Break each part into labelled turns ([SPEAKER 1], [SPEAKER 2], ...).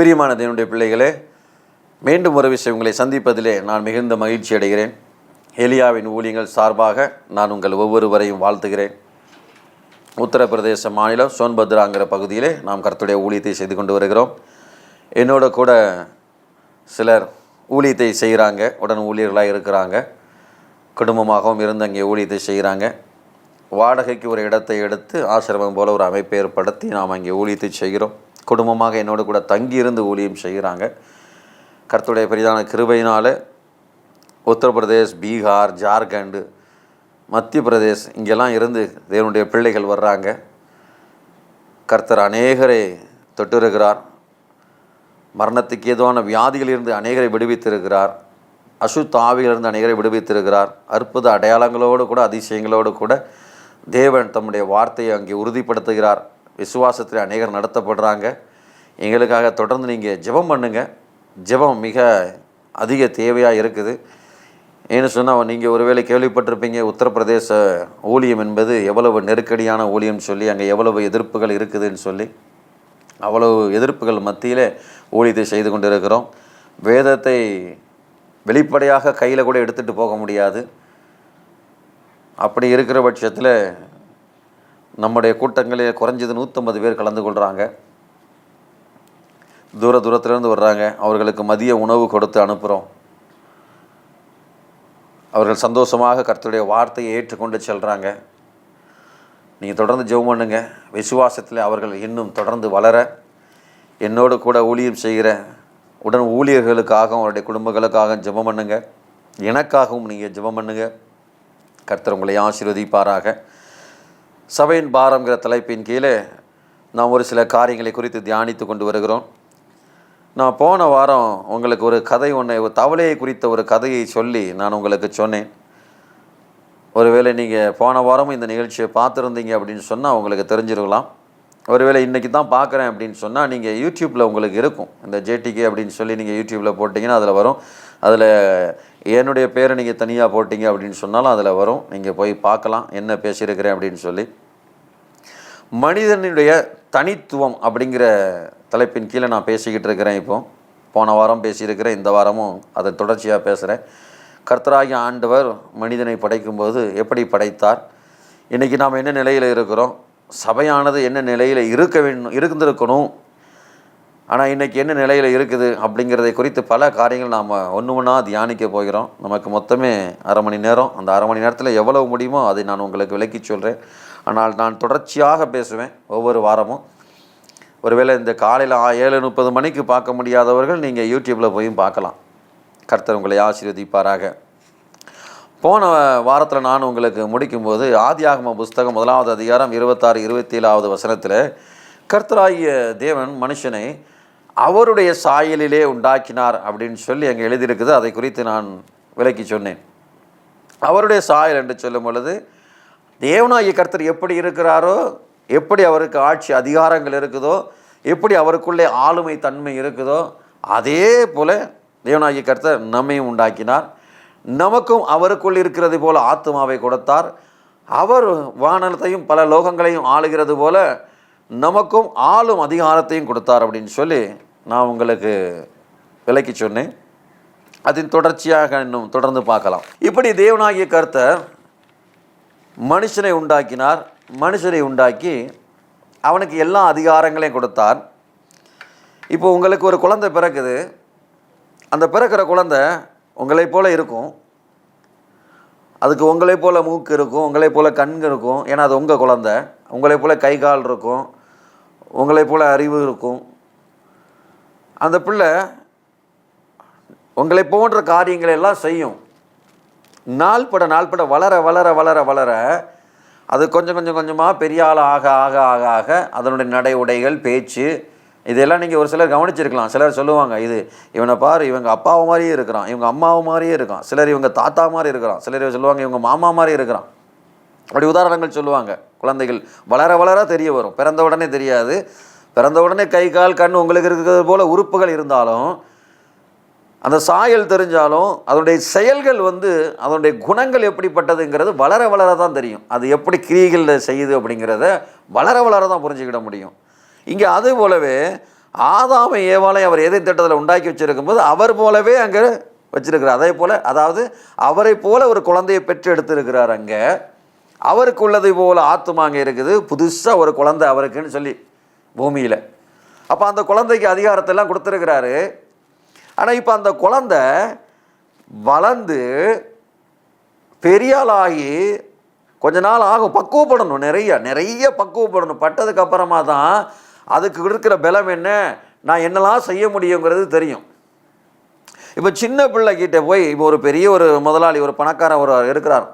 [SPEAKER 1] பிரியமான தேவனுடைய பிள்ளைகளே, மீண்டும் ஒரு விஷயம் உங்களை சந்திப்பதிலே நான் மிகுந்த மகிழ்ச்சி அடைகிறேன். எலியாவின் ஊழியங்கள் சார்பாக நான் உங்கள் ஒவ்வொருவரையும் வாழ்த்துகிறேன். உத்தரப்பிரதேச மாநிலம் சோன்பத்ராங்கிற பகுதியிலே நாம் கர்த்தருடைய ஊழியத்தை செய்து கொண்டு வருகிறோம். என்னோட கூட சிலர் ஊழியத்தை செய்கிறாங்க, உடன் ஊழியர்களாக இருக்கிறாங்க, குடும்பமாகவும் இருந்து அங்கே ஊழியத்தை செய்கிறாங்க. வாடகைக்கு ஒரு இடத்தை எடுத்து ஆசிரமம் போல் ஒரு அமைப்பை ஏற்படுத்தி நாம் அங்கே ஊழியத்தை செய்கிறோம். குடும்பமாக என்னோடு கூட தங்கியிருந்து ஊழியம் செய்கிறாங்க. கர்த்தருடைய பெரிதான கிருபையினால் உத்தரப்பிரதேஷ், பீகார், ஜார்க்கண்டு, மத்திய பிரதேஷ் இங்கெல்லாம் இருந்து தேவனுடைய பிள்ளைகள் வர்றாங்க. கர்த்தர் அநேகரை தொட்டிருக்கிறார். மரணத்துக்கு ஏதுவான வியாதிகளிலிருந்து அநேகரை விடுவித்திருக்கிறார். அசுத்த ஆவியிலிருந்து அநேகரை விடுவித்திருக்கிறார். அற்புத அடையாளங்களோடு கூட அதிசயங்களோடு கூட தேவன் தம்முடைய வார்த்தையை அங்கே உறுதிப்படுத்துகிறார். விசுவாசத்தில் அநேகர் நடத்தப்படுறாங்க. எங்களுக்காக தொடர்ந்து நீங்கள் ஜெபம் பண்ணுங்கள். ஜெபம் மிக அதிக தேவையாக இருக்குது. ஏன்னு சொன்னால், நீங்கள் ஒருவேளை கேள்விப்பட்டிருப்பீங்க, உத்தரப்பிரதேச ஊழியம் என்பது எவ்வளவு நெருக்கடியான ஊழியம் சொல்லி, அங்கே எவ்வளவு எதிர்ப்புகள் இருக்குதுன்னு சொல்லி, அவ்வளவு எதிர்ப்புகள் மத்தியில் ஊழியத்தை செய்து கொண்டு இருக்கிறோம். வேதத்தை வெளிப்படையாக கையில் கூட எடுத்துகிட்டு போக முடியாது. அப்படி இருக்கிற பட்சத்தில் நம்முடைய கூட்டங்களில் குறைஞ்சது 150 பேர் கலந்து கொள்கிறாங்க. தூரத்துலேருந்து வர்றாங்க. அவர்களுக்கு மதிய உணவு கொடுத்து அனுப்புகிறோம். அவர்கள் சந்தோஷமாக கர்த்தருடைய வார்த்தையை ஏற்றுக்கொண்டு செல்கிறாங்க. நீங்கள் தொடர்ந்து ஜெபம் பண்ணுங்க. விசுவாசத்தில் அவர்கள் இன்னும் தொடர்ந்து வளர, என்னோடு கூட ஊழியம் செய்கிற உடன் ஊழியர்களுக்காகவும் அவருடைய குடும்பங்களுக்காக ஜெபம் பண்ணுங்க. எனக்காகவும் நீங்கள் ஜெபம் பண்ணுங்க. கர்த்தர் உங்களை ஆசீர்வதிப்பாராக. சபையின் பாரம்ங்கிற தலைப்பின் கீழே நாம் ஒரு சில காரியங்களை குறித்து தியானித்து கொண்டு வருகிறோம். நான் போன வாரம் உங்களுக்கு ஒரு கதை ஒரு தவளையை குறித்த ஒரு கதையை சொல்லி நான் உங்களுக்கு சொன்னேன். ஒருவேளை நீங்கள் போன வாரமும் இந்த நிகழ்ச்சியை பார்த்துருந்தீங்க அப்படின்னு சொன்னால் உங்களுக்கு தெரிஞ்சிருக்கலாம். ஒருவேளை இன்றைக்கி தான் பார்க்குறேன் அப்படின்னு சொன்னால், நீங்கள் யூடியூப்பில் உங்களுக்கு இருக்கும், இந்த ஜேடிகே அப்படின்னு சொல்லி நீங்கள் யூடியூப்பில் போட்டிங்கன்னா அதில் வரும். அதில் என்னுடைய பேரை நீங்கள் தனியாக போட்டிங்க அப்படின்னு சொன்னாலும் அதில் வரும். நீங்கள் போய் பார்க்கலாம் என்ன பேசியிருக்கிறேன் அப்படின்னு சொல்லி. மனிதனுடைய தனித்துவம் அப்படிங்கிற தலைப்பின் கீழே நான் பேசிக்கிட்டு இருக்கிறேன். போன வாரம் பேசியிருக்கிறேன், இந்த வாரமும் அதை தொடர்ச்சியாக பேசுகிறேன். கர்த்தராகிய ஆண்டவர் மனிதனை படைக்கும்போது எப்படி படைத்தார், இன்றைக்கி நாம் என்ன நிலையில் இருக்கிறோம், சபையானது என்ன நிலையில் இருந்திருக்கணும், ஆனால் இன்றைக்கி என்ன நிலையில் இருக்குது அப்படிங்கிறதை குறித்து பல காரியங்கள் நாம் ஒன்று ஒன்றா தியானிக்க போகிறோம். நமக்கு மொத்தமே 1/2 மணி நேரம். அந்த 1/2 மணி நேரத்தில் எவ்வளவு முடியுமோ அதை நான் உங்களுக்கு விளக்கி சொல்கிறேன். ஆனால் நான் தொடர்ச்சியாக பேசுவேன் ஒவ்வொரு வாரமும். ஒருவேளை இந்த காலையில் 7:30 மணிக்கு பார்க்க முடியாதவர்கள் நீங்கள் யூடியூப்பில் போய் பார்க்கலாம். கர்த்தர் உங்களை ஆசீர்வதிப்பாராக. போன வாரத்தில் நான் உங்களுக்கு முடிக்கும்போது ஆதியாகம புஸ்தகம் 1ஆவது அதிகாரம் 26, 27வது வசனத்தில் கர்த்தராகிய தேவன் மனுஷனை அவருடைய சாயலிலே உண்டாக்கினார் அப்படின்னு சொல்லி அங்கே எழுதியிருக்குது. அதை குறித்து நான் விளக்கி சொன்னேன். அவருடைய சாயல் என்று சொல்லும் பொழுது, தேவனாகிய கர்த்தர் எப்படி இருக்கிறாரோ, எப்படி அவருக்கு ஆட்சி அதிகாரங்கள் இருக்குதோ, எப்படி அவருக்குள்ளே ஆளுமை தன்மை இருக்குதோ, அதே போல் தேவனாகிய கர்த்தர் நம்மையும் உண்டாக்கினார். நமக்கும் அவருக்குள் இருக்கிறது போல் ஆத்துமாவை கொடுத்தார். அவர் வானத்தையும் பல லோகங்களையும் ஆளுகிறது போல நமக்கும் ஆளும் அதிகாரத்தையும் கொடுத்தார் அப்படின்னு சொல்லி நான் உங்களுக்கு விளக்கி சொன்னேன். அதன் தொடர்ச்சியாக இன்னும் தொடர்ந்து பார்க்கலாம். இப்படி தேவனாகிய கர்த்தர் மனுஷனை உண்டாக்கினார். மனுஷனை உண்டாக்கி அவனுக்கு எல்லா அதிகாரங்களையும் கொடுத்தார். இப்போ உங்களுக்கு ஒரு குழந்தை பிறக்குது. அந்த பிறக்கிற குழந்தை உங்களை போல் இருக்கும். அதுக்கு உங்களை போல் மூக்கு இருக்கும், உங்களை போல் கண் இருக்கும். ஏன்னா அது உங்கள் குழந்தை. உங்களை போல் கை கால் இருக்கும், உங்களை போல் அறிவு இருக்கும். அந்த பிள்ளை உங்களை போன்ற காரியங்களை எல்லாம் செய்யும். நாள்பட வளர வளர வளர வளர அது கொஞ்சமாக பெரிய ஆள் ஆக ஆக ஆக ஆக அதனுடைய நடை, உடைகள், பேச்சு இதெல்லாம் நீங்கள் ஒரு சிலர் கவனிச்சிருக்கலாம். சிலர் சொல்லுவாங்க, இது இவனை பாரு, இவங்க அப்பாவை மாதிரியே இருக்கிறான், இவங்க அம்மாவை மாதிரியே இருக்கான். சிலர் இவங்க தாத்தா மாதிரி இருக்கிறான். சிலர் சொல்லுவாங்க இவங்க மாமா மாதிரி இருக்கிறான். அப்படி உதாரணங்கள் சொல்லுவாங்க. குழந்தைகள் வளர வளர தெரிய வரும். பிறந்த உடனே தெரியாது. பிறந்த உடனே கை கால் கண் உங்களுக்கு இருக்கிறது போல் உறுப்புகள் இருந்தாலும், அந்த சாயல் தெரிஞ்சாலும், அதனுடைய செயல்கள் அதனுடைய குணங்கள் எப்படிப்பட்டதுங்கிறது வளர வளர தான் தெரியும். அது எப்படி கிரியைகள் செய்யுது அப்படிங்கிறத வளர வளர தான் புரிஞ்சுக்கிட முடியும். இங்கே அது போலவே ஆதாமை ஏவாளை அவர் எதை திட்டத்தில் உண்டாக்கி வச்சிருக்கும் போது அவர் போலவே அங்கே வச்சிருக்கிறார். அதே போல், அதாவது அவரை போல ஒரு குழந்தையை பெற்று எடுத்திருக்கிறார். அங்கே அவருக்கு உள்ளது போல் ஆத்துமா அங்கே இருக்குது, புதுசாக ஒரு குழந்தை அவருக்குன்னு சொல்லி பூமியில். அப்போ அந்த குழந்தைக்கு அதிகாரத்தெல்லாம் கொடுத்துருக்கிறாரு. ஆனால் இப்போ அந்த குழந்தை வளர்ந்து பெரியாளாகி கொஞ்ச நாள் ஆகும், பக்குவப்படணும், நிறைய பக்குவப்படணும். பட்டதுக்கப்புறமா தான் அதுக்கு இருக்கிற பலம் என்ன, நான் என்னெல்லாம் செய்ய முடியுங்கிறது தெரியும். இப்போ சின்ன பிள்ளைகிட்ட போய், இப்போ ஒரு பெரிய ஒரு முதலாளி, ஒரு பணக்காரன் ஒரு இருக்கிறார்,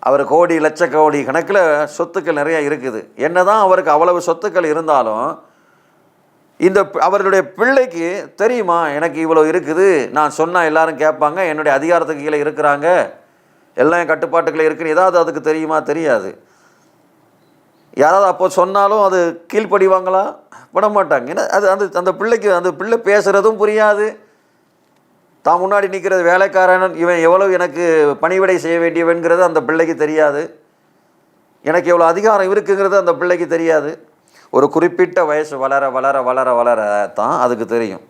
[SPEAKER 1] அவர் கோடி லட்ச கோடி கணக்கில் சொத்துக்கள் நிறையா இருக்குது. என்ன தான் அவருக்கு அவ்வளவு சொத்துக்கள் இருந்தாலும் இந்த அவருடைய பிள்ளைக்கு தெரியுமா, எனக்கு இவ்வளோ இருக்குது, நான் சொன்னால் எல்லாரும் கேட்பாங்க, என்னுடைய அதிகாரத்துக்கு கீழே இருக்கிறாங்க, எல்லாம் என் கட்டுப்பாட்டுக்குள்ளே இருக்குன்னு ஏதாவது அதுக்கு தெரியுமா? தெரியாது. யாராவது அப்போ சொன்னாலும் அது கீழ்ப்படிவாங்களா? பட மாட்டாங்க. ஏன்னா அது அந்த அந்த பிள்ளைக்கு, அந்த பிள்ளை பேசுகிறதும் புரியாது, தான் முன்னாடி நிற்கிறது வேலைக்காரன், இவன் எவ்வளவு எனக்கு பணிவிடை செய்ய வேண்டியவன்கிறது அந்த பிள்ளைக்கு தெரியாது, எனக்கு எவ்வளோ அதிகாரம் இருக்குங்கிறது அந்த பிள்ளைக்கு தெரியாது. ஒரு குறிப்பிட்ட வயசு வளர வளர வளர வளர தான் அதுக்கு தெரியும்.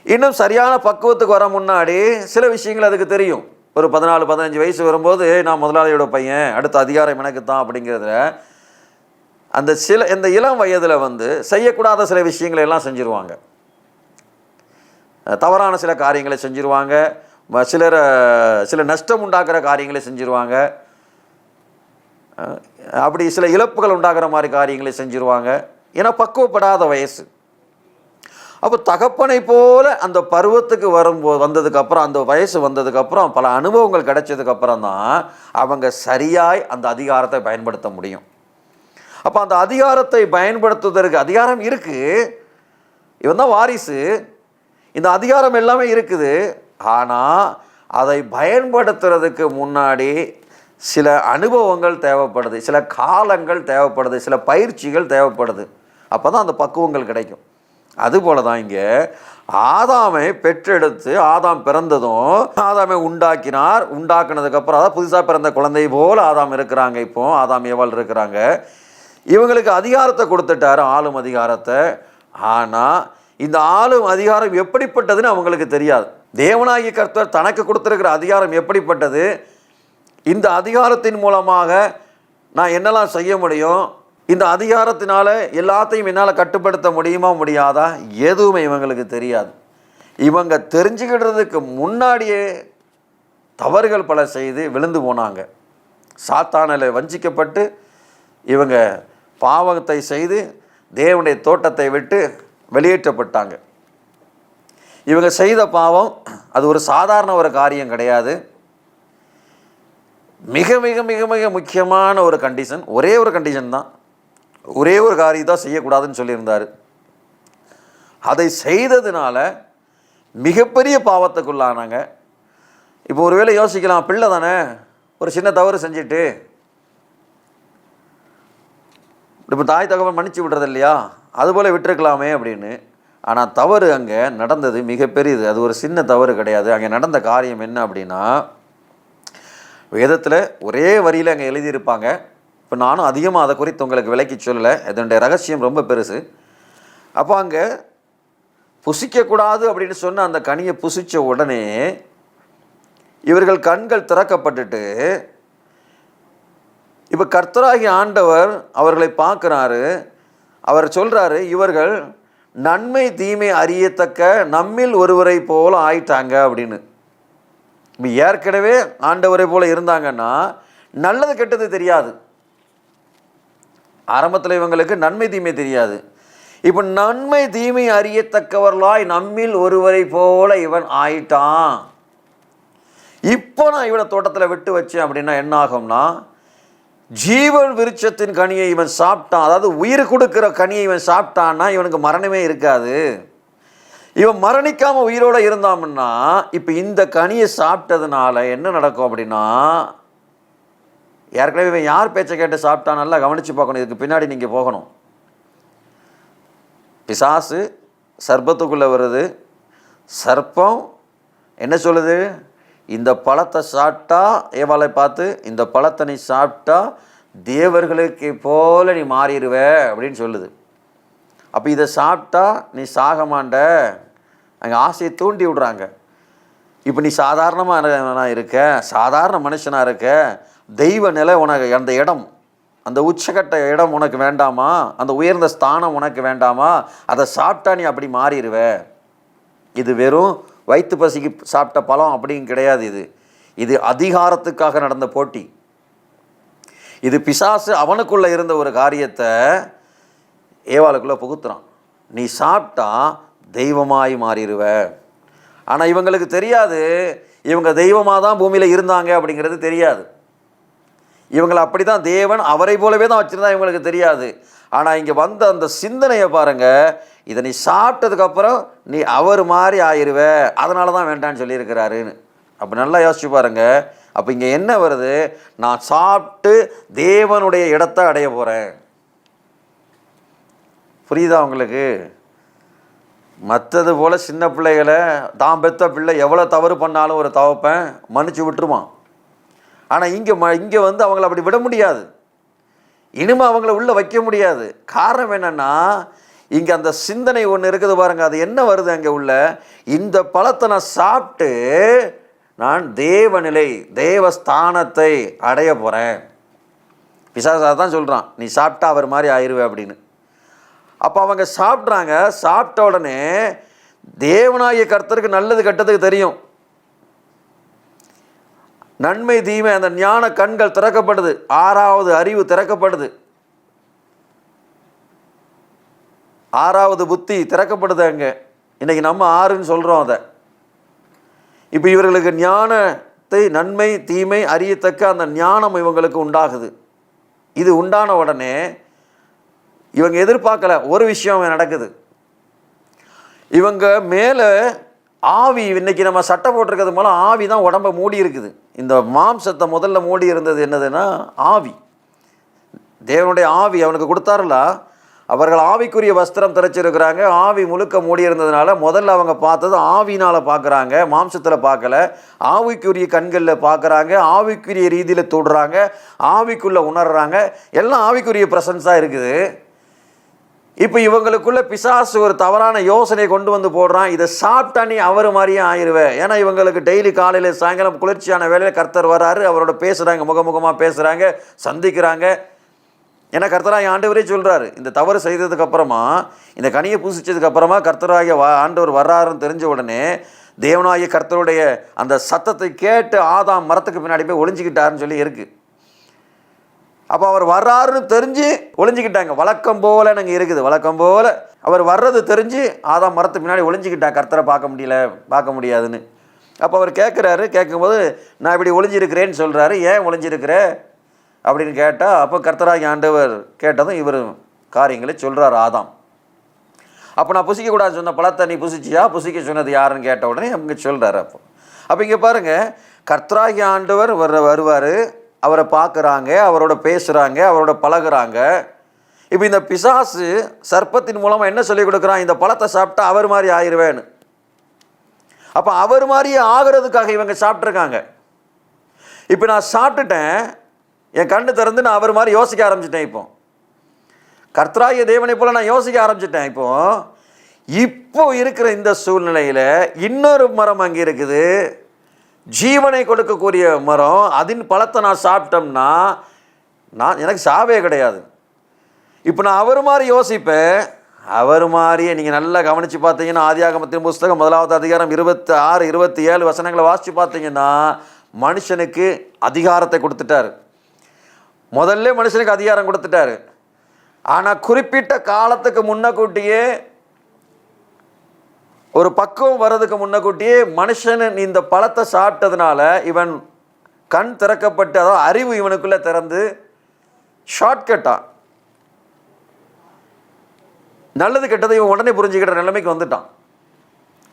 [SPEAKER 1] இன்னும் சரியான பக்குவத்துக்கு வர முன்னாடி சில விஷயங்கள் அதுக்கு தெரியும். ஒரு 14-15 வயசு வரும்போது, நான் முதலாளியோட பையன், அடுத்த அதிகாரம் எனக்கு தான் அப்படிங்கிறதுல அந்த இந்த இளம் வயதில் செய்யக்கூடாத சில விஷயங்களை எல்லாம் செஞ்சுருவாங்க. தவறான சில காரியங்களை செஞ்சுருவாங்க, சில நஷ்டம் உண்டாக்குற காரியங்களை செஞ்சுருவாங்க, அப்படி சில இழப்புகள் உண்டாகிற மாதிரி காரியங்களை செஞ்சுருவாங்க. ஏன்னா பக்குவப்படாத வயசு. அப்போ தகப்பனை போல அந்த பருவத்துக்கு வந்ததுக்கப்புறம், அந்த வயசு வந்ததுக்கப்புறம், பல அனுபவங்கள் கிடைச்சதுக்கப்புறம் தான் அவங்க சரியாய் அந்த அதிகாரத்தை பயன்படுத்த முடியும். அப்போ அந்த அதிகாரத்தை பயன்படுத்துவதற்கு அதிகாரம் இருக்குது, இவன் தான் வாரிசு, இந்த அதிகாரம் எல்லாமே இருக்குது. ஆனால் அதை பயன்படுத்துறதுக்கு முன்னாடி சில அனுபவங்கள் தேவைப்படுது, சில காலங்கள் தேவைப்படுது, சில பயிற்சிகள் தேவைப்படுது. அப்போ தான் அந்த பக்குவங்கள் கிடைக்கும். அதுபோல தான் இங்கே ஆதாமை பெற்றெடுத்து, ஆதாம் பிறந்ததும் ஆதாமை உண்டாக்கினார். உண்டாக்குனதுக்கப்புறம், அதாவது புதுசாக பிறந்த குழந்தை போல் ஆதாம் இருக்கிறாங்க. இப்போ ஆதாம் ஏவாள் இருக்கிறாங்க. இவங்களுக்கு அதிகாரத்தை கொடுத்துட்டாரு, ஆளும் அதிகாரத்தை. ஆனால் இந்த ஆளும் அதிகாரம் எப்படிப்பட்டதுன்னு அவங்களுக்கு தெரியாது. தேவனாகிய கர்த்தர் தனக்கு கொடுத்துருக்கிற அதிகாரம் எப்படிப்பட்டது, இந்த அதிகாரத்தின் மூலமாக நான் என்னெல்லாம் செய்ய முடியும், இந்த அதிகாரத்தினால எல்லாத்தையும் என்னால் கட்டுப்படுத்த முடியுமா முடியாதா, எதுவுமே இவங்களுக்கு தெரியாது. இவங்க தெரிஞ்சுக்கிடுறதுக்கு முன்னாடியே தவறுகள் பல செய்து விழுந்து போனாங்க. சாத்தானில் வஞ்சிக்கப்பட்டு இவங்க பாவத்தை செய்து தேவனுடைய தோட்டத்தை விட்டு வெளியேற்றப்பட்டாங்க. இவங்க செய்த பாவம் அது ஒரு சாதாரண ஒரு காரியம் கிடையாது. மிக மிக மிக மிக முக்கியமான ஒரு கண்டிஷன், ஒரே ஒரு கண்டிஷன் தான், ஒரே ஒரு காரியம் தான் செய்யக்கூடாதுன்னு சொல்லியிருந்தார். அதை செய்ததுனால மிகப்பெரிய பாவத்துக்குள்ளானாங்க. இப்போ ஒருவேளை யோசிக்கலாம், பிள்ளை தானே, ஒரு சின்ன தவறு செஞ்சுட்டு இப்போ தாய் தகவல் மன்னிச்சு விடுறது இல்லையா, அதுபோல் விட்டுருக்கலாமே அப்படின்னு. ஆனால் தவறு அங்கே நடந்தது மிகப்பெரியது, அது ஒரு சின்ன தவறு கிடையாது. அங்கே நடந்த காரியம் என்ன அப்படின்னா, வேதத்தில் ஒரே வரியில் அங்கே எழுதியிருப்பாங்க. இப்போ நானும் அதிகமாக அதை குறித்து உங்களுக்கு விளக்கி சொல்லலை, இதனுடைய ரகசியம் ரொம்ப பெருசு. அப்போ அங்கே புசிக்கக்கூடாது அப்படின்னு சொன்ன அந்த கனியை புசித்த உடனே இவர்கள் கண்கள் திறக்கப்பட்டுட்டு, இப்போ கர்த்தராகிய ஆண்டவர் அவர்களை பார்க்குறாரு. அவர் சொல்கிறாரு, இவர்கள் நன்மை தீமை அறியத்தக்க நம்மில் ஒருவரை போல ஆயிட்டாங்க அப்படின்னு. இப்போ ஏற்கனவே ஆண்டவரை போல இருந்தாங்கன்னா நல்லது கெட்டது தெரியாது. ஆரம்பத்தில் இவங்களுக்கு நன்மை தீமை தெரியாது. இப்போ நன்மை தீமை அறியத்தக்கவர்களாய் நம்மில் ஒருவரை போல இவன் ஆயிட்டான். இப்போ நான் இவனை தோட்டத்தில் விட்டு வச்சேன் அப்படின்னா என்ன ஆகும்னா, ஜீவன் விருட்சத்தின் கனியை இவன் சாப்பிட்டான், அதாவது உயிர் கொடுக்குற கனியை இவன் சாப்பிட்டான்னா இவனுக்கு மரணமே இருக்காது. இவன் மரணிக்காமல் உயிரோடு இருந்தான்னா இப்போ இந்த கனியை சாப்பிட்டதுனால என்ன நடக்கும் அப்படின்னா, ஏற்கனவே இவன் யார் பேச்சை கேட்டு சாப்பிட்டான் நல்லா கவனித்து பார்க்கணும். இதுக்கு பின்னாடி நீங்கள் போகணும். பிசாசு சர்ப்பத்துக்குள்ளே வருது. சர்ப்பம் என்ன சொல்லுது, இந்த பழத்தை சாப்பிட்டா, ஏவாளை பார்த்து, இந்த பழத்தை நீ சாப்பிட்டா தேவர்களுக்கு போல நீ மாறிடுவ அப்படின்னு சொல்லுது. அப்போ இதை சாப்பிட்டா நீ சாக மாட்ட, அங்கே ஆசையை தூண்டி விடுறாங்க. இப்போ நீ சாதாரணமாக இருக்க, சாதாரண மனுஷனாக இருக்க, தெய்வ நிலை உனக்கு, அந்த இடம், அந்த உச்சக்கட்ட இடம் உனக்கு வேண்டாமா, அந்த உயர்ந்த ஸ்தானம் உனக்கு வேண்டாமா, அதை சாப்பிட்டா நீ அப்படி மாறிடுவ. இது வெறும் வயிற்று பசிக்கு சாப்பிட்ட பழம் அப்படிங்க கிடையாது. இது அதிகாரத்துக்காக நடந்த போட்டி. இது பிசாசு அவனுக்குள்ளே இருந்த ஒரு காரியத்தை ஏவாளுக்குள்ளே புகுத்துறான். நீ சாப்பிட்டா தெய்வமாய் மாறிடுவ. ஆனால் இவங்களுக்கு தெரியாது, இவங்க தெய்வமாக தான் பூமியில் இருந்தாங்க அப்படிங்கிறது தெரியாது. இவங்களை அப்படி தான் தேவன் அவரை போலவே தான் வச்சுருந்தா இவங்களுக்கு தெரியாது. ஆனால் இங்கே வந்த அந்த சிந்தனையை பாருங்கள், இதை நீ சாப்பிட்டதுக்கப்புறம் நீ அவர் மாதிரி ஆயிடுவ, அதனால தான் வேண்டான்னு சொல்லியிருக்கிறாருன்னு. அப்போ நல்லா யோசிச்சு பாருங்கள். அப்போ இங்கே என்ன வருது, நான் சாப்பிட்டு தேவனுடைய இடத்தை அடைய போகிறேன். புரியுதா உங்களுக்கு? மற்றது போல் சின்ன பிள்ளைகளை தான் பெற்ற பிள்ளை எவ்வளோ தவறு பண்ணாலும் ஒரு தவப்பேன் மன்னிச்சு விட்டுருவான். ஆனால் இங்கே வந்து அவங்கள அப்படி விட முடியாது, இனிமே அவங்கள உள்ளே வைக்க முடியாது. காரணம் என்னென்னா, இங்கே அந்த சிந்தனை ஒன்று இருக்குது பாருங்கள். அது என்ன வருது அங்கே உள்ள, இந்த பழத்தை நான் சாப்பிட்டு நான் தேவநிலை, தேவஸ்தானத்தை அடைய போகிறேன். பிசாசா தான் சொல்கிறான், நீ சாப்பிட்டா அவர் மாதிரி ஆயிடுவே அப்படின்னு. அப்போ அவங்க சாப்பிட்றாங்க. சாப்பிட்ட உடனே தேவனாகிய கர்த்தருக்கு நல்லது கெட்டதுக்கு தெரியும். நன்மை தீமை அந்த ஞான கண்கள் திறக்கப்படுது, 6வது அறிவு திறக்கப்படுது, 6வது புத்தி திறக்கப்படுது. அங்கே இன்னைக்கு நம்ம 6ன்னு சொல்கிறோம் அதை. இப்போ இவர்களுக்கு ஞானத்தை, நன்மை தீமை அறியத்தக்க அந்த ஞானம் இவங்களுக்கு உண்டாகுது. இது உண்டான உடனே இவங்க எதிர்பார்க்கல ஒரு விஷயம் நடக்குது. இவங்க மேலே ஆவி, இன்னைக்கு நம்ம சட்டை போட்டிருக்கிறது மூலம் ஆவி தான் உடம்பை மூடி இருக்குது. இந்த மாம்சத்தை முதல்ல மூடி இருந்தது என்னதுன்னா ஆவி. தேவனுடைய ஆவி அவனுக்கு கொடுத்தாருல, அவர்கள் ஆவிக்குரிய வஸ்திரம் தரிச்சிருக்கிறாங்க. ஆவி முழுக்க மூடி இருந்ததுனால முதல்ல அவங்க பார்த்தது ஆவினால் பார்க்குறாங்க, மாம்சத்தில் பார்க்கல. ஆவிக்குரிய கண்களில் பார்க்குறாங்க, ஆவிக்குரிய ரீதியில் தொடுறாங்க, ஆவிக்குள்ளே உணர்றாங்க. எல்லாம் ஆவிக்குரிய ப்ரெசன்ஸாக இருக்குது. இப்போ இவங்களுக்குள்ள பிசாசு ஒரு தவறான யோசனை கொண்டு வந்து போடுறான், இதை சாப்பிட்டா நீ அவர் மாதிரியே ஆயிடுவேன். ஏன்னா இவங்களுக்கு டெய்லி காலையில் சாயங்காலம் குளிர்ச்சியான வேலையில் கர்த்தர் வராரு, அவரோட பேசுகிறாங்க, முகமுகமாக பேசுகிறாங்க, சந்திக்கிறாங்க. ஏன்னா கர்த்தராகிய ஆண்டவரே சொல்கிறாரு, இந்த தவறு செய்ததுக்கு அப்புறமா, இந்த கனியை பூசிச்சதுக்கு அப்புறமா கர்த்தராகிய ஆண்டவர் வர்றாருன்னு தெரிஞ்ச உடனே தேவனாகிய கர்த்தருடைய அந்த சத்தத்தை கேட்டு ஆதாம் மரத்துக்கு பின்னாடி போய் ஒளிஞ்சிக்கிட்டாருன்னு சொல்லி இருக்குது. அப்போ அவர் வர்றாருன்னு தெரிஞ்சு ஒளிஞ்சிக்கிட்டாங்க. வழக்கம் போல் நாங்கள் இருக்குது, வழக்கம் போல் அவர் வர்றது தெரிஞ்சு ஆதாம் மரத்துக்கு பின்னாடி ஒளிஞ்சிக்கிட்டாங்க. கர்த்தரை பார்க்க முடியாதுன்னு. அப்போ அவர் கேட்குறாரு, கேட்கும்போது நான் இப்படி ஒளிஞ்சிருக்கிறேன்னு சொல்கிறாரு. ஏன் ஒளிஞ்சிருக்கிற அப்படின்னு கேட்டால், அப்போ கர்த்தராகி ஆண்டவர் கேட்டதும் இவர் காரியங்களை சொல்கிறார் ஆதாம். அப்போ நான் புசிக்கக்கூடாது சொன்ன பழத்தை நீ புசிச்சியா, புசிக்க சொன்னது யாருன்னு கேட்ட உடனே அவங்க சொல்கிறாரு. அப்போ இங்கே பாருங்கள், கர்த்தராகி ஆண்டவர் வருவார், அவரை பார்க்குறாங்க, அவரோட பேசுகிறாங்க, அவரோட பழகுறாங்க. இப்போ இந்த பிசாசு சர்ப்பத்தின் மூலமாக என்ன சொல்லிக் கொடுக்குறான், இந்த பழத்தை சாப்பிட்டா அவர் மாதிரி ஆயிடுவேன்னு. அப்போ அவர் மாதிரியே ஆகிறதுக்காக இவங்க சாப்பிட்ருக்காங்க. இப்போ நான் சாப்பிட்டுட்டேன், என் கண்ணு திறந்து நான் அவர் மாதிரி யோசிக்க ஆரம்பிச்சிட்டேன். இப்போ கர்த்தராகிய தேவனை போல் நான் யோசிக்க ஆரம்பிச்சிட்டேன். இப்போ இருக்கிற இந்த சூழ்நிலையில் இன்னொரு மரம் அங்கே இருக்குது, ஜீவனை கொடுக்கக்கூடிய மரம். அதன் பழத்தை நான் சாப்பிட்டோம்னா எனக்கு சாவே கிடையாது. இப்போ நான் அவர் மாதிரி யோசிப்பேன். அவர் மாதிரியே நீங்கள் நல்லா கவனித்து பார்த்தீங்கன்னா, ஆதியாகமத்தின் புஸ்தகம் 1வது அதிகாரம் 26, 27 வசனங்களை வாசித்து பார்த்தீங்கன்னா, மனுஷனுக்கு அதிகாரத்தை கொடுத்துட்டாரு. முதல்ல மனுஷனுக்கு அதிகாரம் கொடுத்துட்டாரு. ஆனால் குறிப்பிட்ட காலத்துக்கு முன்னக்கூட்டியே, ஒரு பக்குவம் வர்றதுக்கு முன்னக்கூட்டியே மனுஷன் இந்த பழத்தை சாப்பிட்டதுனால இவன் கண் திறக்கப்பட்டு, அதாவது அறிவு இவனுக்குள்ளே திறந்து ஷார்ட்கட்டா நல்லது கெட்டதை இவன் உடனே புரிஞ்சுக்கிற நிலைமைக்கு வந்துட்டான்.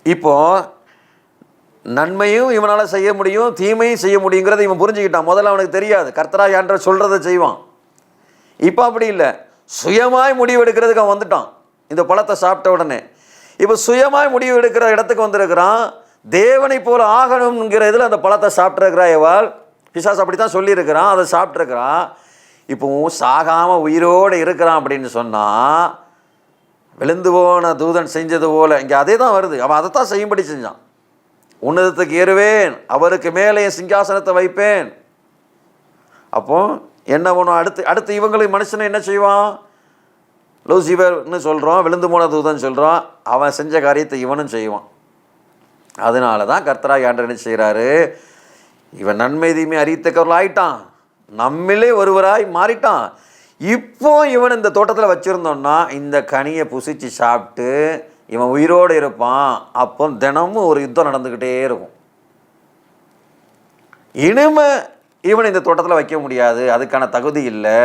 [SPEAKER 1] இப்போ நன்மையும் இவனால் செய்ய முடியும், தீமையும் செய்ய முடியுங்கிறத இவன் புரிஞ்சுக்கிட்டான். முதல்ல அவனுக்கு தெரியாது, கர்த்தராகிய ஆண்டவர் சொல்கிறத செய்வான். இப்போ அப்படி இல்லை, சுயமாய் முடிவு எடுக்கிறதுக்கு அவன் வந்துட்டான் இந்த பழத்தை சாப்பிட்ட உடனே. இப்போ சுயமாய் முடிவு எடுக்கிற இடத்துக்கு வந்திருக்கிறான். தேவனை போல ஆகணுங்கிற இதில் அந்த பழத்தை சாப்பிட்ருக்கிறா எவாள். பிசாசு அப்படி தான் சொல்லியிருக்கிறான், அதை சாப்பிட்ருக்கிறான். இப்போ சாகாமல் உயிரோடு இருக்கிறான் அப்படின்னு சொன்னால் விழுந்து போன தூதன் செஞ்சது போல இங்கே அதே தான் வருது. அவன் அதை தான் செய்யும்படி செஞ்சான். உன்னதத்துக்கு ஏறுவேன், அவருக்கு மேலே என் சிங்காசனத்தை வைப்பேன். அப்போ என்ன பண்ணும்? அடுத்து இவங்களுக்கு மனுஷனை என்ன செய்வான்? லூசிபர்னு சொல்கிறோம், விழுந்து போன தூதன் சொல்கிறோம். அவன் செஞ்ச காரியத்தை இவனும் செய்வான். அதனால தான் கர்த்தராகிய ஆண்டவர் என்ன செய்கிறாரு? இவன் நன்மை தீமை அறியத்தக்கவர்கள் ஆயிட்டான், நம்மளே ஒருவராய் மாறிட்டான். இப்போ இவன் இந்த தோட்டத்தில் வச்சுருந்தோன்னா இந்த கனியை புசிச்சு சாப்பிட்டு இவன் உயிரோடு இருப்பான். அப்போ தினமும் ஒரு யுத்தம் நடந்துக்கிட்டே இருக்கும். இனிமே இவன் இந்த தோட்டத்தில் வைக்க முடியாது, அதுக்கான தகுதி இல்லை.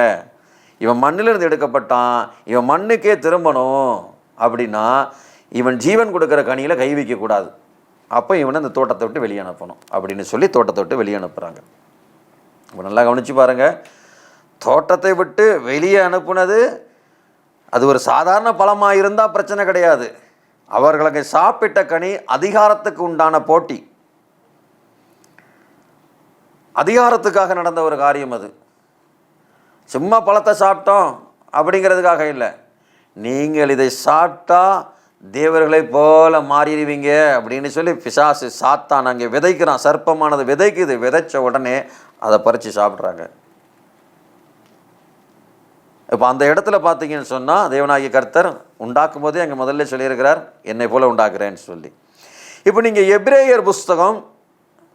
[SPEAKER 1] இவன் மண்ணிலிருந்து எடுக்கப்பட்டான், இவன் மண்ணுக்கே திரும்பணும். அப்படின்னா இவன் ஜீவன் கொடுக்குற கனியில் கை வைக்கக்கூடாது. அப்போ இவனை இந்த தோட்டத்தை விட்டு வெளியே அனுப்பணும் அப்படின்னு சொல்லி தோட்டத்தை விட்டு வெளியே அனுப்புகிறாங்க. இப்போ நல்லா கவனித்து பாருங்கள். தோட்டத்தை விட்டு வெளியே அனுப்புனது அது ஒரு சாதாரண பழமாக இருந்தால் பிரச்சனை கிடையாது. அவர்களுக்கு சாப்பிட்ட கனி அதிகாரத்துக்கு உண்டான போட்டி, அதிகாரத்துக்காக நடந்த ஒரு காரியம். அது சும்மா பழத்தை சாப்பிட்டோம் அப்படிங்கிறதுக்காக இல்லை. நீங்கள் இதை சாப்பிட்டா தேவர்களை போல மாறிடுவீங்க அப்படின்னு சொல்லி பிசாசு சாத்தான் அங்கே விதைக்கிறான். சர்ப்பமானது விதைக்குது, விதைச்ச உடனே அதை பறித்து சாப்பிட்றாங்க. இப்போ அந்த இடத்துல பார்த்தீங்கன்னு சொன்னால் தேவனாகிய கர்த்தர் உண்டாக்கும் போதே அங்கே முதல்ல சொல்லியிருக்கிறார், என்னை போல உண்டாக்குறேன்னு சொல்லி. இப்போ நீங்கள் எபிரேயர் புஸ்தகம்,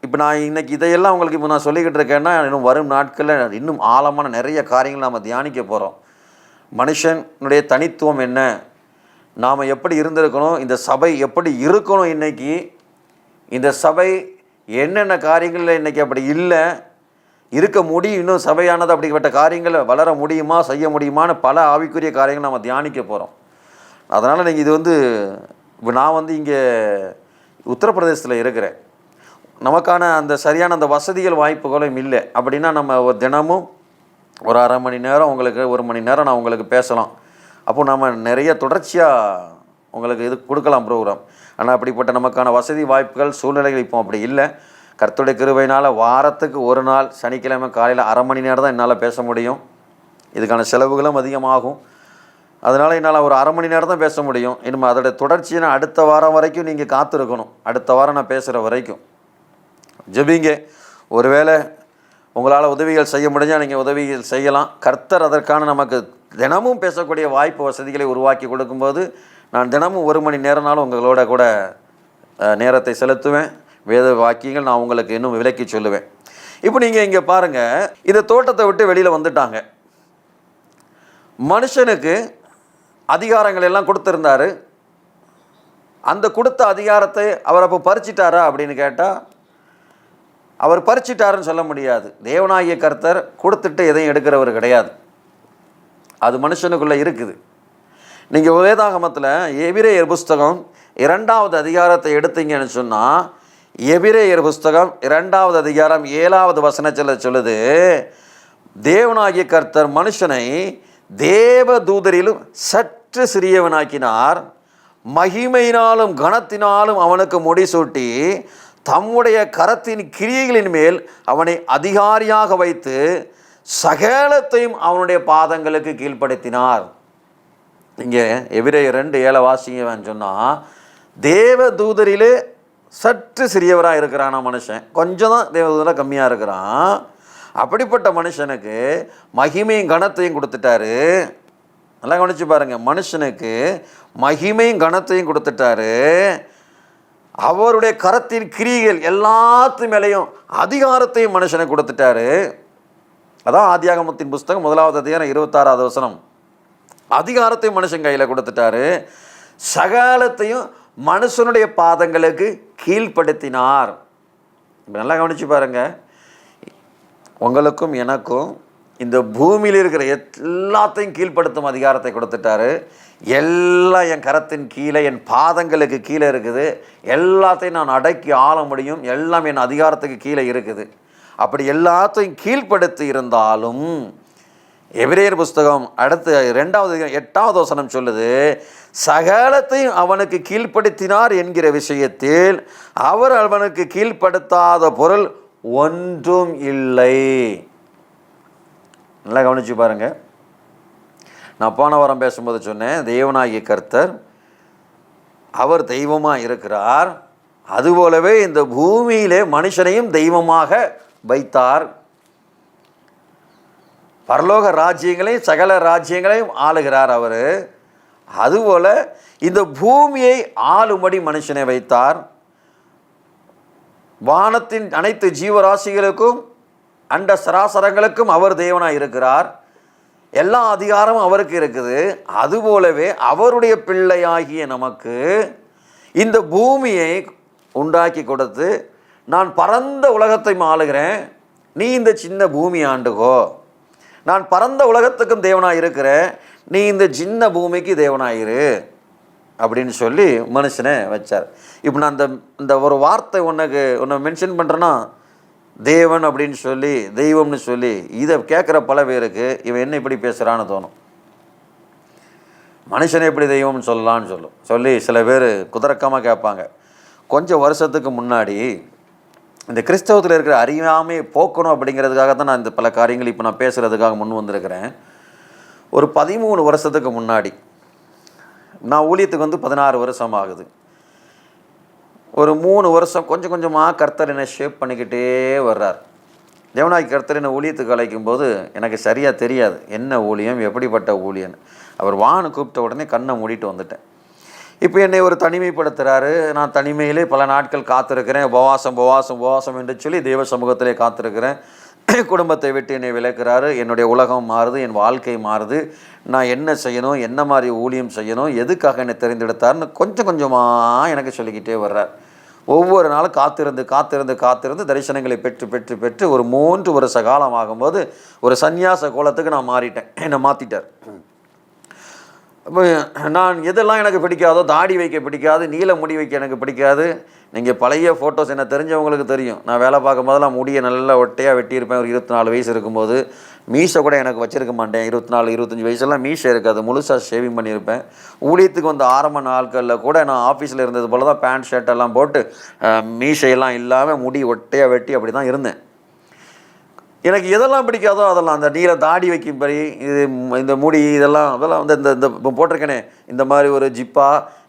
[SPEAKER 1] இப்போ நான் இன்னைக்கு இதையெல்லாம் உங்களுக்கு இப்போ நான் சொல்லிக்கிட்டு இருக்கேன்னா இன்னும் வரும் நாட்களில் இன்னும் ஆழமான நிறைய காரியங்கள் நாம் தியானிக்க போகிறோம். மனுஷனுடைய தனித்துவம் என்ன, நாம் எப்படி இருந்திருக்கணும், இந்த சபை எப்படி இருக்கணும், இன்றைக்கி இந்த சபை என்னென்ன காரியங்களில் இன்றைக்கி அப்படி இல்லை இருக்க முடியும், இன்னும் சபையானது அப்படிப்பட்ட காரியங்களை வளர முடியுமா, செய்ய முடியுமான்னு பல ஆவிக்குரிய காரியங்கள் நம்ம தியானிக்க போகிறோம். அதனால் நீங்கள் இது இப்போ நான் இங்கே உத்தரப்பிரதேசத்தில் இருக்கிறேன். நமக்கான அந்த சரியான அந்த வசதிகள் வாய்ப்புகளும் இல்லை. அப்படின்னா நம்ம ஒரு தினமும் ஒரு அரை மணி நேரம் உங்களுக்கு 1 மணி நேரம் நான் உங்களுக்கு பேசலாம். அப்போது நம்ம நிறைய தொடர்ச்சியாக உங்களுக்கு இது கொடுக்கலாம் ப்ரோக்ராம். ஆனால் அப்படிப்பட்ட நமக்கான வசதி வாய்ப்புகள் சூழ்நிலைகள் இப்போ அப்படி இல்லை. கர்த்தருடைய கிருபையினால் வாரத்துக்கு ஒரு நாள் சனிக்கிழமை காலையில் அரை மணி நேரம் தான் என்னால் பேச முடியும். இதுக்கான செலவுகளும் அதிகமாகும். அதனால் என்னால் ஒரு அரை மணி நேரம் தான் பேச முடியும். இனிமேல் அதோடைய தொடர்ச்சியை நான் அடுத்த வாரம் வரைக்கும் நீங்கள் காத்திருக்கணும். அடுத்த வாரம் நான் பேசுகிற வரைக்கும் ஜெபிங்க. ஒருவேளை உங்களால் உதவிகள் செய்ய முடிஞ்சால் நீங்கள் உதவிகள் செய்யலாம். கர்த்தர் அதற்கான நமக்கு தினமும் பேசக்கூடிய வாய்ப்பு வசதிகளை உருவாக்கி கொடுக்கும்போது நான் தினமும் 1 மணி நேரம்னாலும் உங்களோட கூட நேரத்தை செலுத்துவேன். வேத வாக்கியங்கள் நான் உங்களுக்கு இன்னும் விளக்கி சொல்லுவேன். இப்போ நீங்கள் இங்கே பாருங்கள், இந்த தோட்டத்தை விட்டு வெளியில் வந்துட்டாங்க. மனுஷனுக்கு அதிகாரங்கள் எல்லாம் கொடுத்துருந்தாரு. அந்த கொடுத்த அதிகாரத்தை அவர் அப்போ பறிச்சிட்டாரா அப்படின்னு கேட்டால் அவர் பறிச்சிட்டாருன்னு சொல்ல முடியாது. தேவனாகிய கர்த்தர் கொடுத்துட்டு எதையும் எடுக்கிறவர் கிடையாது. அது மனுஷனுக்குள்ளே இருக்குது. நீங்கள் வேதாகமத்தில் எபிரேயர் புஸ்தகம் 2வது அதிகாரத்தை எடுத்தீங்கன்னு சொன்னால், எபிரேயர் புஸ்தகம் 2வது அதிகாரம் 7வது வசனத்தில் சொல்லுது, தேவனாகிய கர்த்தர் மனுஷனை தேவ தூதரிலும் சற்று சிறியவனாக்கினார், மகிமையினாலும் கனத்தினாலும் அவனுக்கு முடிசூட்டி தம்முடைய கரத்தின் கிரியைகளின் மேல் அவனை அதிகாரியாக வைத்து சகலத்தையும் அவனுடைய பாதங்களுக்கு கீழ்ப்படுத்தினார். இங்கே எபிரேயர் 2:7 வாசிங்கன்னு சொன்னால், தேவ தூதரிலே சற்று சிறியவராக இருக்கிறானா மனுஷன், கொஞ்சம் தான் தேவதூதரில் கம்மியாக இருக்கிறான். அப்படிப்பட்ட மனுஷனுக்கு மகிமையும் கனத்தையும் கொடுத்துட்டாரு. நல்லா கவனிச்சு பாருங்கள், மனுஷனுக்கு மகிமையும் கனத்தையும் கொடுத்துட்டாரு. அவருடைய கரத்தின் கிரியைகள் எல்லாத்து மேலேயும் அதிகாரத்தையும் மனுஷனை கொடுத்துட்டாரு. அதான் ஆதியாகமத்தின் புஸ்தகம் 1வது அதிகாரம் 26வது வசனம். அதிகாரத்தையும் மனுஷன் கையில் கொடுத்துட்டாரு, சகலத்தையும் மனுஷனுடைய பாதங்களுக்கு கீழ்ப்படுத்தினார். இப்போ நல்லா கவனிச்சு பாருங்க, உங்களுக்கும் எனக்கும் இந்த பூமியில் இருக்கிற எல்லாத்தையும் கீழ்ப்படுத்தும் அதிகாரத்தை கொடுத்துட்டாரு. எல்லாம் என் கரத்தின் கீழே, என் பாதங்களுக்கு கீழே இருக்குது. எல்லாத்தையும் நான் அடக்கி ஆள முடியும். எல்லாம் என் அதிகாரத்துக்கு கீழே இருக்குது. அப்படி எல்லாத்தையும் கீழ்ப்படுத்தி இருந்தாலும் எபிரேயர் புஸ்தகம் அடுத்து 2வது 8வது வசனம் சொல்லுது, சகலத்தையும் அவனுக்கு கீழ்ப்படுத்தினார் என்கிற விஷயத்தில் அவர் அவனுக்கு கீழ்ப்படுத்தாத பொருள் ஒன்றும் இல்லை. நல்லா கவனிச்சு பாருங்க, நான் போன வாரம் பேசும்போது சொன்னேன், தேவனாகிய கர்த்தர் அவர் தெய்வமாக இருக்கிறார், அதுபோலவே இந்த பூமியிலே மனுஷனையும் தெய்வமாக வைத்தார். பரலோக ராஜ்யங்களையும் சகல ராஜ்யங்களையும் ஆளுகிறார் அவர். அதுபோல் இந்த பூமியை ஆளும்படி மனுஷனை வைத்தார். வானத்தின் அனைத்து ஜீவராசிகளுக்கும் அண்ட சராசரங்களுக்கும் அவர் தேவனாக இருக்கிறார். எல்லா அதிகாரமும் அவருக்கு இருக்குது. அதுபோலவே அவருடைய பிள்ளையாகிய நமக்கு இந்த பூமியை உண்டாக்கி கொடுத்து, நான் பரந்த உலகத்தை ஆளுகிறேன், நீ இந்த சின்ன பூமி ஆண்டுகோ, நான் பரந்த உலகத்துக்கும் தேவனாக இருக்கிறேன், நீ இந்த சின்ன பூமிக்கு தேவனாயிரு அப்படின்னு சொல்லி மனுஷனை வச்சார். இப்போ நான் இந்த ஒரு வார்த்தை ஒன்று மென்ஷன் பண்ணுறேன்னா, தேவன் அப்படின்னு சொல்லி தெய்வம்னு சொல்லி இதை கேட்குற பல பேருக்கு இவன் என்ன இப்படி பேசுகிறான்னு தோணும். மனுஷனை எப்படி தெய்வம்னு சொல்லலான்னு சொல்லி சில பேர் குதர்க்கமாக கேட்பாங்க. கொஞ்சம் வருஷத்துக்கு முன்னாடி இந்த கிறிஸ்தவத்தில் இருக்கிற அறியாமையை போக்கணும் அப்படிங்கிறதுக்காக தான் நான் இந்த பல காரியங்கள் இப்போ நான் பேசுகிறதுக்காக முன் வந்திருக்கிறேன். ஒரு 13 வருஷத்துக்கு முன்னாடி, நான் ஊழியத்துக்கு வந்து 16 வருஷம் ஆகுது. ஒரு 3 வருஷம் கொஞ்சம் கொஞ்சமாக கர்த்தர் என்னை ஷேப் பண்ணிக்கிட்டே வர்றார். தேவனாய் கர்த்தர் என்னை ஊழியத்துக்கு அழைக்கும் போது எனக்கு சரியாக தெரியாது என்ன ஊழியம், எப்படிப்பட்ட ஊழியன்னு. அவர் வான்னு கூப்பிட்ட உடனே கண்ணை மூடிட்டு வந்துட்டேன். இப்போ என்னை ஒரு தனிமைப்படுத்துகிறாரு. நான் தனிமையிலே பல நாட்கள் காத்திருக்கிறேன். உபவாசம் என்று சொல்லி தேவ சமூகத்திலே காத்திருக்கிறேன். குடும்பத்தை விட்டு என்னை விலக்குறாரு. என்னுடைய உலகம் மாறுது, என் வாழ்க்கை மாறுது. நான் என்ன செய்யணும், என்ன மாதிரி ஊழியம் செய்யணும், எதுக்காக என்னை தெரிந்தெடுத்தார்னு கொஞ்சம் கொஞ்சமாக எனக்கு சொல்லிக்கிட்டே வர்றார். ஒவ்வொரு நாளும் காத்திருந்து தரிசனங்களை பெற்று ஒரு 3 வருஷ காலம் ஆகும்போது ஒரு சந்நியாச கோலத்துக்கு நான் மாறிட்டேன். என்னை மாற்றிட்டார். அப்போ நான் எதெல்லாம் எனக்கு பிடிக்காதோ, தாடி வைக்க பிடிக்காது, நீல முடி வைக்க எனக்கு பிடிக்காது. நீங்கள் பழைய ஃபோட்டோஸ் என்ன தெரிஞ்சவங்களுக்கு தெரியும். நான் வேலை பார்க்கும் போதெல்லாம் முடியை நல்லா ஒட்டையாக வெட்டியிருப்பேன். ஒரு 24 வயசு இருக்கும்போது மீசை கூட எனக்கு வச்சுருக்க மாட்டேன். 24, 25 வயசுலாம் மீசை இருக்காது, முழுசாக ஷேவிங் பண்ணியிருப்பேன். ஊழியத்துக்கு வந்து ஆரம்ப நாட்களில் கூட நான் ஆஃபீஸில் இருந்தது போல் தான் பேண்ட் ஷர்ட் எல்லாம் போட்டு மீசையெல்லாம் இல்லாமல் முடி ஒட்டையாக வெட்டி அப்படி தான் இருந்தேன். எனக்கு எதெல்லாம் பிடிக்காதோ அதெல்லாம், அந்த நீல தாடி வைக்கும்படி, இது இந்த முடி இதெல்லாம் வந்து இந்த இப்போ போட்டிருக்கேனே இந்த மாதிரி ஒரு ஜிப்பா,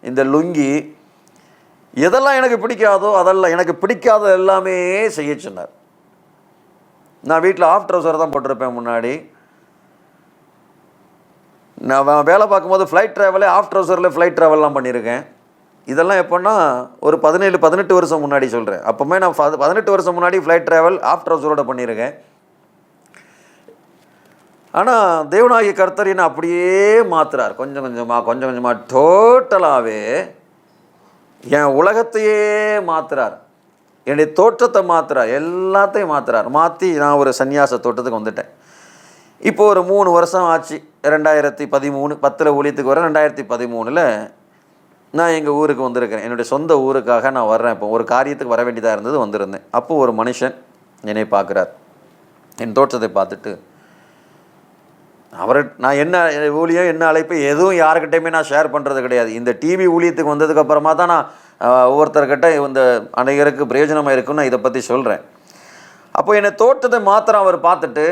[SPEAKER 1] இந்த லுங்கி, எதெல்லாம் எனக்கு பிடிக்காதோ அதெல்லாம், எனக்கு பிடிக்காத எல்லாமே செய்ய சொன்னார். நான் வீட்டில் ஆஃப் ட்ரவுசர் தான் போட்டிருப்பேன் முன்னாடி. நான் வேலை பார்க்கும்போது ஃப்ளைட் ட்ராவலே ஆஃப் ட்ரவுசரில் ஃப்ளைட் ட்ராவல்லாம் பண்ணியிருக்கேன். இதெல்லாம் எப்போன்னா ஒரு 17-18 வருஷம் முன்னாடி சொல்கிறேன். அப்போமே நான் 18 வருஷம் முன்னாடி ஃப்ளைட் ட்ராவல் ஆஃப் ட்ரவுசரோட பண்ணியிருக்கேன். ஆனால் தேவனாகிய கர்த்தர் என்ன அப்படியே மாற்றுறார். கொஞ்சம் கொஞ்சமாக டோட்டலாகவே என் உலகத்தையே மாற்றுறார். என்னுடைய தோற்றத்தை மாற்றுறார், எல்லாத்தையும் மாற்றி நான் ஒரு சன்னியாச தோட்டத்துக்கு வந்துட்டேன். இப்போ ஒரு 3 வருஷம் ஆச்சு. 2013 10 ஊழியத்துக்கு வரேன். 2013 நான் எங்கள் ஊருக்கு வந்திருக்கிறேன். என்னுடைய சொந்த ஊருக்காக நான் வர்றேன். இப்போ ஒரு காரியத்துக்கு வர வேண்டியதாக இருந்தது, வந்திருந்தேன். அப்போது ஒரு மனுஷன் என்னை பார்க்குறார். என் தோற்றத்தை பார்த்துட்டு நான் என்ன ஊழியம், என்ன அழைப்பு, எதுவும் யாருக்கிட்டையுமே நான் ஷேர் பண்ணுறது கிடையாது. இந்த டிவி ஊழியத்துக்கு வந்ததுக்கப்புறமா தான் நான் ஒவ்வொருத்தர்கிட்ட இந்த அநேகருக்கு பிரயோஜனமாக இருக்குன்னு நான் இதை பற்றி சொல்கிறேன். அப்போ என்னை தோற்றத்தை மாத்திரம் அவர் பார்த்துட்டு,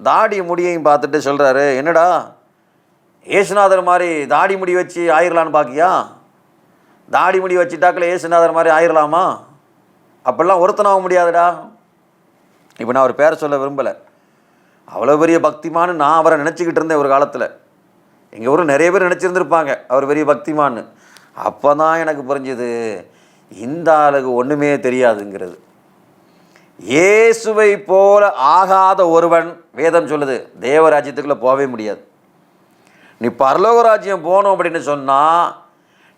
[SPEAKER 1] தாடி முடியையும் பார்த்துட்டு சொல்கிறாரு, என்னடா ஏசுநாதர் மாதிரி தாடி முடி வச்சு ஆயிரலான்னு பார்க்கியா? தாடி முடி வச்சுட்டாக்கில் ஏசுநாதர் மாதிரி ஆயிரலாமா? அப்படிலாம் ஒருத்தனாக முடியாதுடா. இப்போ நான் அவர் பேரை சொல்ல விரும்பலை. அவ்வளோ பெரிய பக்திமான்னு நான் அவரை நினச்சிக்கிட்டு இருந்தேன் ஒரு காலத்தில். எங்கள் ஊரில் நிறைய பேர் நினச்சிருந்துருப்பாங்க அவர் பெரிய பக்திமான்னு. அப்போ தான் எனக்கு புரிஞ்சுது இந்த ஆளுக்கு ஒன்றுமே தெரியாதுங்கிறது. இயேசுவை போல ஆகாத ஒருவன், வேதம் சொல்லுது, தேவராஜ்யத்துக்குள்ளே போகவே முடியாது. நீ பரலோக ராஜ்யம் போகணும் அப்படின்னு சொன்னால்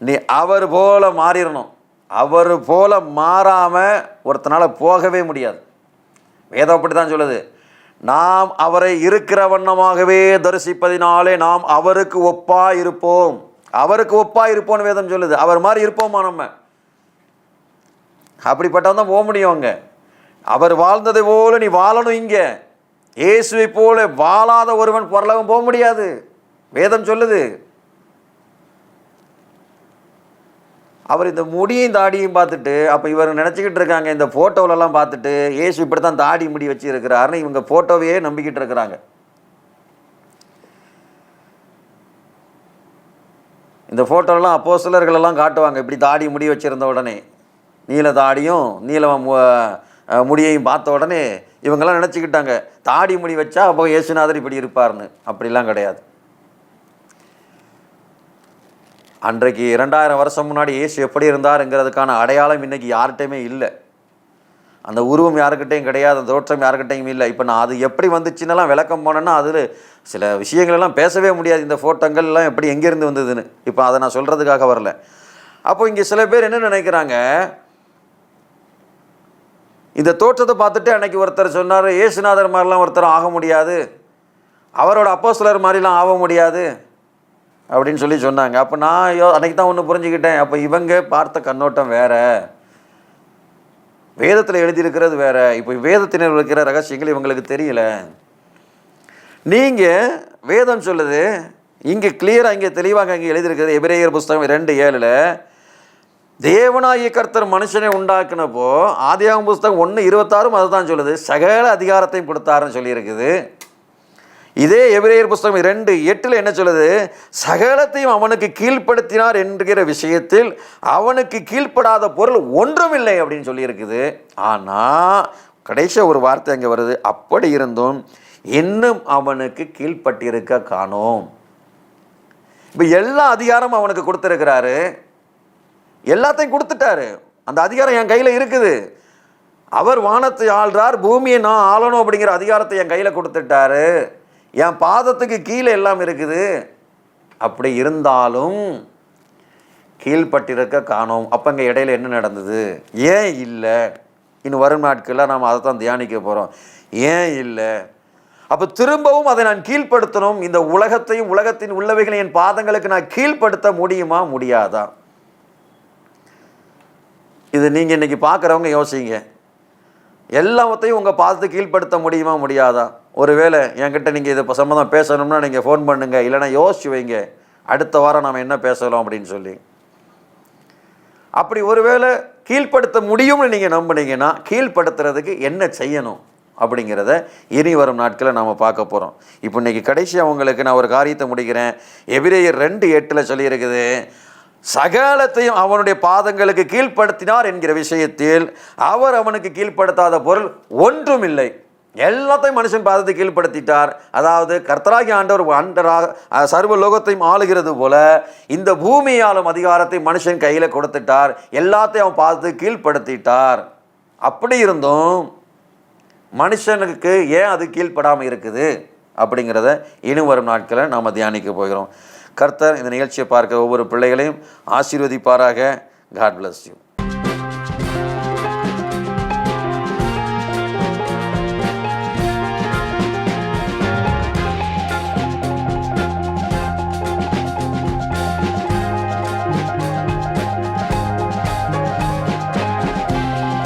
[SPEAKER 1] நீ அவர் போல மாறிடணும். அவர் போல மாறாமல் ஒருத்தனால் போகவே முடியாது. வேதம் அப்படி தான் சொல்லுது. நாம் அவரை இருக்கிற வண்ணமாகவே தரிசிப்பதினாலே நாம் அவருக்கு ஒப்பாக இருப்போம். அவருக்கு ஒப்பாக இருப்போம்னு வேதம் சொல்லுது. அவர் மாதிரி இருப்போமா நம்ம? அப்படிப்பட்டவன் தான் போக முடியும் அங்கே. அவர் வாழ்ந்ததை போல நீ வாழணும். இங்கே இயேசுவை போல வாழாத ஒருவன் பரலோகம் போக முடியாது, வேதம் சொல்லுது. அவர் இந்த முடியும் தாடியும் பார்த்துட்டு, அப்போ இவர் நினச்சிக்கிட்டு இருக்காங்க, இந்த ஃபோட்டோவிலலாம் பார்த்துட்டு இயேசு இப்படி தான் தாடி முடி வச்சு இருக்கிறாருன்னு இவங்க ஃபோட்டோவையே நம்பிக்கிட்டு இருக்கிறாங்க. இந்த ஃபோட்டோலாம் அப்போஸ்தலர்களெல்லாம் காட்டுவாங்க. இப்படி தாடி முடி வச்சுருந்த உடனே, நீல தாடியும் நீல முடியையும் பார்த்த உடனே இவங்கெல்லாம் நினச்சிக்கிட்டாங்க தாடி முடி வச்சா அப்போ இயேசுநாதர் இப்படி இருப்பார்னு. அப்படிலாம் கிடையாது. அன்றைக்கு 2000 வருஷம் முன்னாடி இயேசு எப்படி இருந்தாருங்கிறதுக்கான அடையாளம் இன்றைக்கி யார்கிட்டையுமே இல்லை. அந்த உருவம் யாருக்கிட்டையும் கிடையாது, அந்த தோற்றம் யாருக்கிட்டையும் இல்லை. இப்போ நான் அது எப்படி வந்துச்சுன்னெல்லாம் விளக்கம் போனேன்னா அதில் சில விஷயங்களெல்லாம் பேசவே முடியாது. இந்த ஃபோட்டோங்கள்லாம் எப்படி எங்கேருந்து வந்ததுன்னு இப்போ அதை நான் சொல்கிறதுக்காக வரல. அப்போ இங்கே சில பேர் என்ன நினைக்கிறாங்க, இந்த தோற்றத்தை பார்த்துட்டு அன்னைக்கு ஒருத்தர் சொன்னார் இயேசுநாதர் மாதிரிலாம் ஒருத்தர் ஆக முடியாது, அவரோட அப்போஸ்தலர் மாதிரிலாம் ஆக முடியாது அப்படின்னு சொல்லி சொன்னாங்க. அப்போ நான் அன்றைக்கி தான் ஒன்று புரிஞ்சுக்கிட்டேன். அப்போ இவங்க பார்த்த கண்ணோட்டம் வேறு, வேதத்தில் எழுதியிருக்கிறது வேறு. இப்போ வேதத்தினர் இருக்கிற ரகசியங்கள் இவங்களுக்கு தெரியல. நீங்கள் வேதம் சொல்லுது இங்கே கிளியராக, இங்கே தெளிவாக இங்கே எழுதியிருக்கிறது. எபிரேயர் புஸ்தகம் 2:7 தேவனாகிய கர்த்தர் மனுஷனை உண்டாக்குனப்போ, ஆதியாகமம் புஸ்தகம் 1:26 அதை தான் சொல்லுது, சகல அதிகாரத்தையும் கொடுத்தாருன்னு சொல்லியிருக்குது. இதே எபிரேயர் புஸ்தகம் 2:8 என்ன சொல்லுது, சகலத்தையும் அவனுக்கு கீழ்ப்படுத்தினார் என்கிற விஷயத்தில் அவனுக்கு கீழ்ப்படாத பொருள் ஒன்றும் இல்லை அப்படின்னு சொல்லியிருக்குது. ஆனால் கடைசியாக ஒரு வார்த்தை அங்கே வருது, அப்படி இருந்தும் இன்னும் அவனுக்கு கீழ்ப்பட்டிருக்க காணோம். இப்போ எல்லா அதிகாரமும் அவனுக்கு கொடுத்துருக்கிறாரு, எல்லாத்தையும் கொடுத்துட்டாரு. அந்த அதிகாரம் என் கையில் இருக்குது. அவர் வானத்தை ஆள்றார், பூமியை நான் ஆளணும் அப்படிங்கிற அதிகாரத்தை என் கையில் கொடுத்துட்டாரு. என் பாதத்துக்கு கீழே எல்லாம் இருக்குது. அப்படி இருந்தாலும் கீழ்பட்டிருக்க காணோம். அப்போ இங்கே இடையில என்ன நடந்தது, ஏன் இல்லை? இன்னும் வரும் நாட்களில் நாம் அதை தான் தியானிக்க போகிறோம். ஏன் இல்லை? அப்போ திரும்பவும் அதை நான் கீழ்ப்படுத்தணும். இந்த உலகத்தையும் உலகத்தின் உள்ளவைகளை என் பாதங்களுக்கு நான் கீழ்ப்படுத்த முடியுமா முடியாதா? இது நீங்கள் இன்றைக்கி பார்க்குறவங்க யோசிங்க. எல்லாத்தையும் உங்கள் பாதத்துக்கு கீழ்ப்படுத்த முடியுமா முடியாதா? ஒருவேளை என்கிட்ட நீங்கள் இதை சம்மந்தம் பேசணும்னா நீங்கள் ஃபோன் பண்ணுங்கள், இல்லைனா யோசிச்சு வைங்க அடுத்த வாரம் நாம் என்ன பேசலாம் அப்படின்னு சொல்லி. அப்படி ஒருவேளை கீழ்ப்படுத்த முடியும்னு நீங்கள் நம்பினீங்கன்னா கீழ்ப்படுத்துறதுக்கு என்ன செய்யணும் அப்படிங்கிறத இனி வரும் நாட்களில் நாம் பார்க்க போகிறோம். இப்போ இன்றைக்கி கடைசியாக உங்களுக்கு நான் ஒரு காரியத்தை முடிக்கிறேன். எபிரேயர் 2:8 சொல்லியிருக்குது, சகலத்தையும் அவனுடைய பாதங்களுக்கு கீழ்ப்படுத்தினார் என்கிற விஷயத்தில் அவர் அவனுக்கு கீழ்ப்படுத்தாத பொருள் ஒன்றும் இல்லை. எல்லாத்தையும் மனுஷன் பாதத்தை கீழ்ப்படுத்திட்டார். அதாவது கர்த்தராகிய ஆண்டவர் சர்வ லோகத்தையும் ஆளுகிறது போல இந்த பூமியாலும் அதிகாரத்தை மனுஷன் கையில் கொடுத்துட்டார். எல்லாத்தையும் அவன் பாதத்துக்கு கீழ்ப்படுத்திட்டார். அப்படி இருந்தும் மனுஷனுக்கு ஏன் அது கீழ்ப்படாமல் இருக்குது அப்படிங்கிறத இனி வரும் நாட்களில் நாம் தியானிக்க போகிறோம். கர்த்தர் இந்த நிகழ்ச்சியை பார்க்க ஒவ்வொரு பிள்ளைகளையும் ஆசீர்வதிப்பாராக. God bless you.